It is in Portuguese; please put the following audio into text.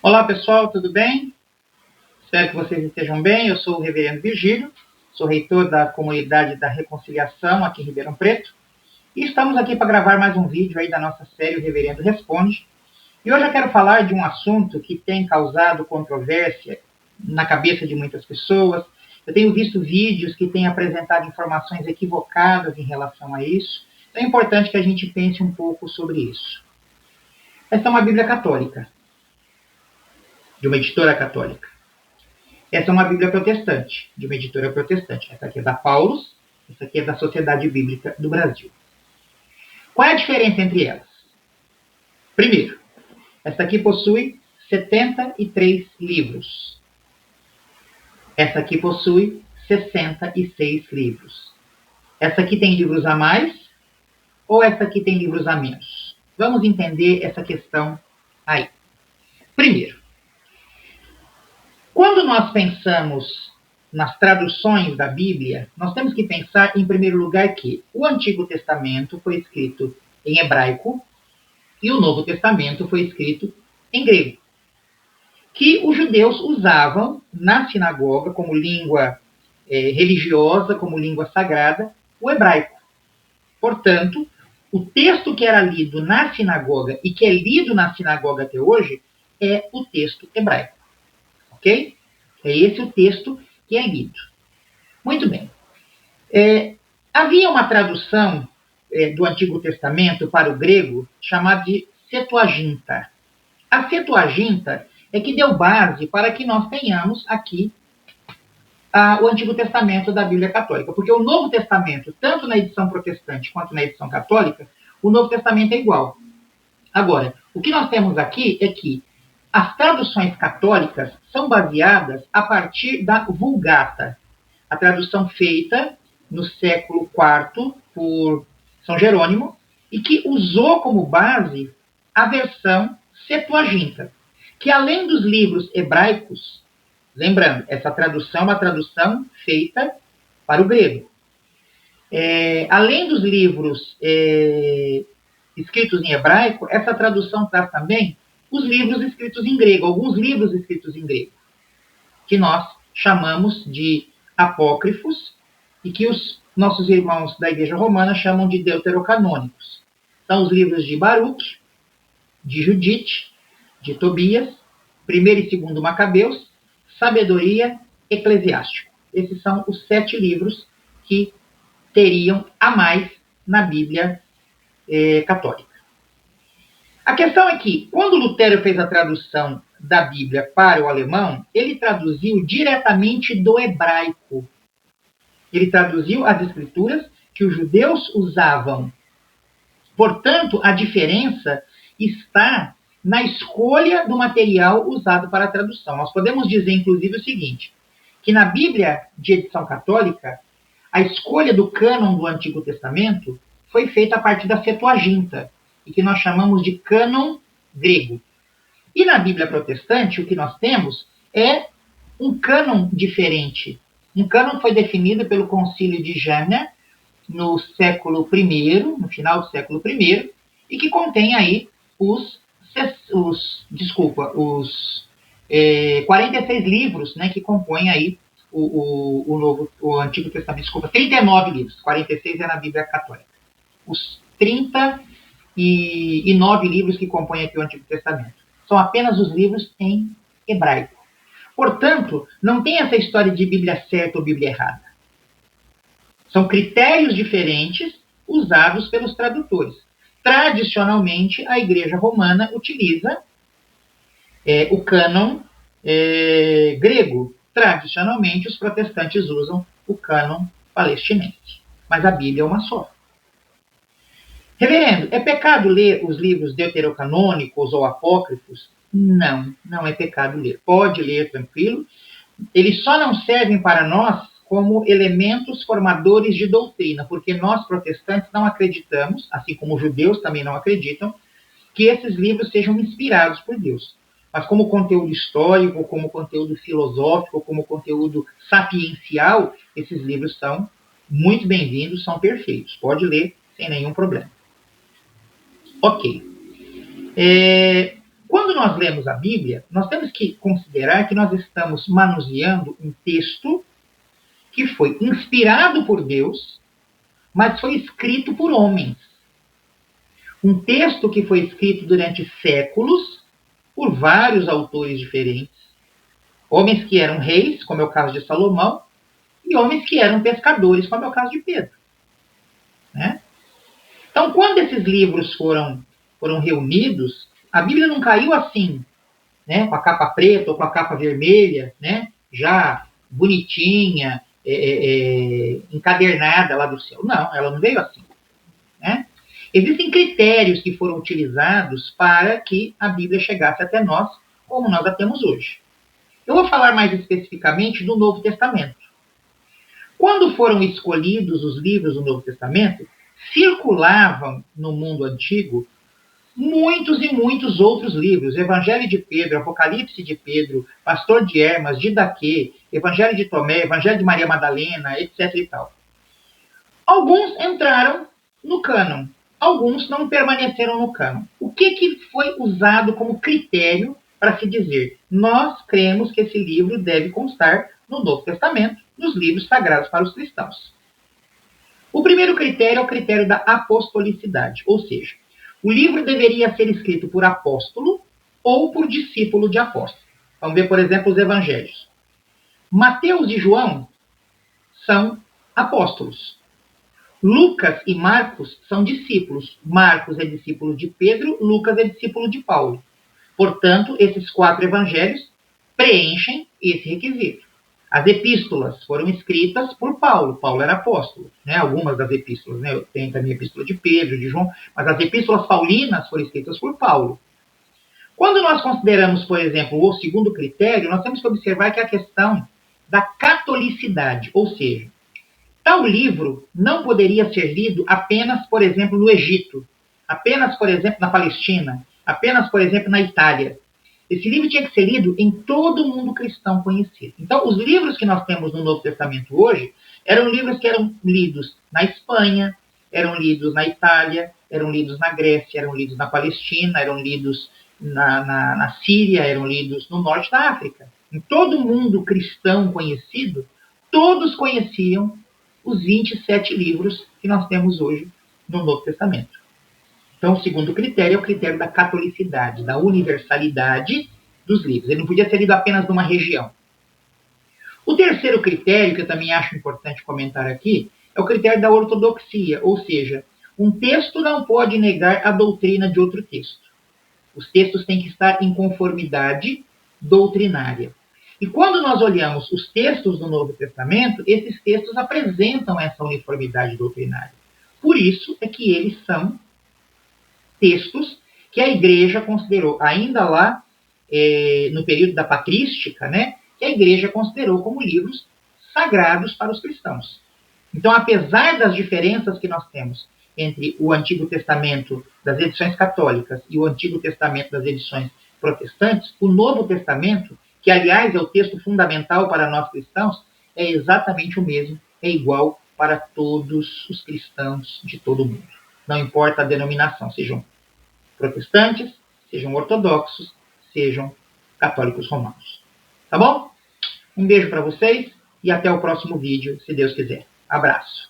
Olá pessoal, tudo bem? Espero que vocês estejam bem. Eu sou o Reverendo Virgílio, sou reitor da Comunidade da Reconciliação aqui em Ribeirão Preto e estamos aqui para gravar mais um vídeo aí da nossa série O Reverendo Responde. E hoje eu quero falar de um assunto que tem causado controvérsia na cabeça de muitas pessoas. Eu tenho visto vídeos que têm apresentado informações equivocadas em relação a isso. Então é importante que a gente pense um pouco sobre isso. Essa é uma Bíblia católica, de uma editora católica. Essa é uma Bíblia protestante, de uma editora protestante. Essa aqui é da Paulus, essa aqui é da Sociedade Bíblica do Brasil. Qual é a diferença entre elas? Primeiro, essa aqui possui 73 livros. Essa aqui possui 66 livros. Essa aqui tem livros a mais ou essa aqui tem livros a menos? Vamos entender essa questão aí. Primeiro, quando nós pensamos nas traduções da Bíblia, nós temos que pensar, em primeiro lugar, que o Antigo Testamento foi escrito em hebraico e o Novo Testamento foi escrito em grego, que os judeus usavam na sinagoga como língua religiosa, como língua sagrada, o hebraico. Portanto, o texto que era lido na sinagoga e que é lido na sinagoga até hoje é o texto hebraico. Ok? É esse o texto que é lido. Muito bem. Havia uma tradução do Antigo Testamento para o grego chamada de Septuaginta. A Septuaginta é que deu base para que nós tenhamos aqui o Antigo Testamento da Bíblia Católica. Porque o Novo Testamento, tanto na edição protestante quanto na edição católica, o Novo Testamento é igual. Agora, o que nós temos aqui é que as traduções católicas são baseadas a partir da Vulgata, a tradução feita no século IV por São Jerônimo, e que usou como base a versão Septuaginta, que além dos livros hebraicos, lembrando, essa tradução é uma tradução feita para o grego. Além dos livros escritos em hebraico, essa tradução traz também os livros escritos em grego, alguns livros escritos em grego, que nós chamamos de apócrifos e que os nossos irmãos da Igreja Romana chamam de deuterocanônicos. São os livros de Baruque, de Judite, de Tobias, 1º e 2º Macabeus, Sabedoria, Eclesiástico. Esses são os 7 livros que teriam a mais na Bíblia católica. A questão é que, quando Lutero fez a tradução da Bíblia para o alemão, ele traduziu diretamente do hebraico. Ele traduziu as escrituras que os judeus usavam. Portanto, a diferença está na escolha do material usado para a tradução. Nós podemos dizer, inclusive, o seguinte, que na Bíblia de edição católica, a escolha do cânon do Antigo Testamento foi feita a partir da Septuaginta, e que nós chamamos de cânon grego. E na Bíblia protestante, o que nós temos é um cânon diferente. Um cânon foi definido pelo Concílio de Jena no século I, no final do século I, e que contém aí os 46 livros, né, que compõem aí o Antigo Testamento. 39 livros, 46 é na Bíblia católica. Os 39 livros que compõem aqui o Antigo Testamento. São apenas os livros em hebraico. Portanto, não tem essa história de Bíblia certa ou Bíblia errada. São critérios diferentes usados pelos tradutores. Tradicionalmente, a Igreja Romana utiliza o cânon grego. Tradicionalmente, os protestantes usam o cânon palestinense. Mas a Bíblia é uma só. Reverendo, é pecado ler os livros deuterocanônicos ou apócrifos? Não, não é pecado ler. Pode ler tranquilo. Eles só não servem para nós como elementos formadores de doutrina, porque nós protestantes não acreditamos, assim como os judeus também não acreditam, que esses livros sejam inspirados por Deus. Mas como conteúdo histórico, como conteúdo filosófico, como conteúdo sapiencial, esses livros são muito bem-vindos, são perfeitos. Pode ler sem nenhum problema. Ok. Quando nós lemos a Bíblia, nós temos que considerar que nós estamos manuseando um texto que foi inspirado por Deus, mas foi escrito por homens. Um texto que foi escrito durante séculos por vários autores diferentes. Homens que eram reis, como é o caso de Salomão, e homens que eram pescadores, como é o caso de Pedro. Né? Então, quando esses livros foram reunidos, a Bíblia não caiu assim, né, com a capa preta ou com a capa vermelha, né, já bonitinha, encadernada lá do céu. Não, ela não veio assim. Né? Existem critérios que foram utilizados para que a Bíblia chegasse até nós, como nós a temos hoje. Eu vou falar mais especificamente do Novo Testamento. Quando foram escolhidos os livros do Novo Testamento, circulavam no mundo antigo muitos e muitos outros livros. Evangelho de Pedro, Apocalipse de Pedro, Pastor de Hermas, Didaquê, Evangelho de Tomé, Evangelho de Maria Madalena, etc. e tal. Alguns entraram no cânon, alguns não permaneceram no cânon. O que foi usado como critério para se dizer: nós cremos que esse livro deve constar no Novo Testamento, nos livros sagrados para os cristãos? O primeiro critério é o critério da apostolicidade, ou seja, o livro deveria ser escrito por apóstolo ou por discípulo de apóstolo. Vamos ver, por exemplo, os evangelhos. Mateus e João são apóstolos. Lucas e Marcos são discípulos. Marcos é discípulo de Pedro, Lucas é discípulo de Paulo. Portanto, esses 4 evangelhos preenchem esse requisito. As epístolas foram escritas por Paulo. Paulo era apóstolo. Né? Algumas das epístolas. Né? Eu tenho também a epístola de Pedro, de João. Mas as epístolas paulinas foram escritas por Paulo. Quando nós consideramos, por exemplo, o segundo critério, nós temos que observar que é a questão da catolicidade. Ou seja, tal livro não poderia ser lido apenas, por exemplo, no Egito. Apenas, por exemplo, na Palestina. Apenas, por exemplo, na Itália. Esse livro tinha que ser lido em todo o mundo cristão conhecido. Então, os livros que nós temos no Novo Testamento hoje eram livros que eram lidos na Espanha, eram lidos na Itália, eram lidos na Grécia, eram lidos na Palestina, eram lidos na Síria, eram lidos no norte da África. Em todo o mundo cristão conhecido, todos conheciam os 27 livros que nós temos hoje no Novo Testamento. Então, o segundo critério é o critério da catolicidade, da universalidade dos livros. Ele não podia ser lido apenas numa região. O terceiro critério, que eu também acho importante comentar aqui, é o critério da ortodoxia, ou seja, um texto não pode negar a doutrina de outro texto. Os textos têm que estar em conformidade doutrinária. E quando nós olhamos os textos do Novo Testamento, esses textos apresentam essa uniformidade doutrinária. Por isso é que eles são textos que a igreja considerou, ainda lá no período da patrística, né, que a igreja considerou como livros sagrados para os cristãos. Então, apesar das diferenças que nós temos entre o Antigo Testamento das edições católicas e o Antigo Testamento das edições protestantes, o Novo Testamento, que aliás é o texto fundamental para nós cristãos, é exatamente o mesmo, é igual para todos os cristãos de todo o mundo. Não importa a denominação, sejam protestantes, sejam ortodoxos, sejam católicos romanos. Tá bom? Um beijo para vocês e até o próximo vídeo, se Deus quiser. Abraço.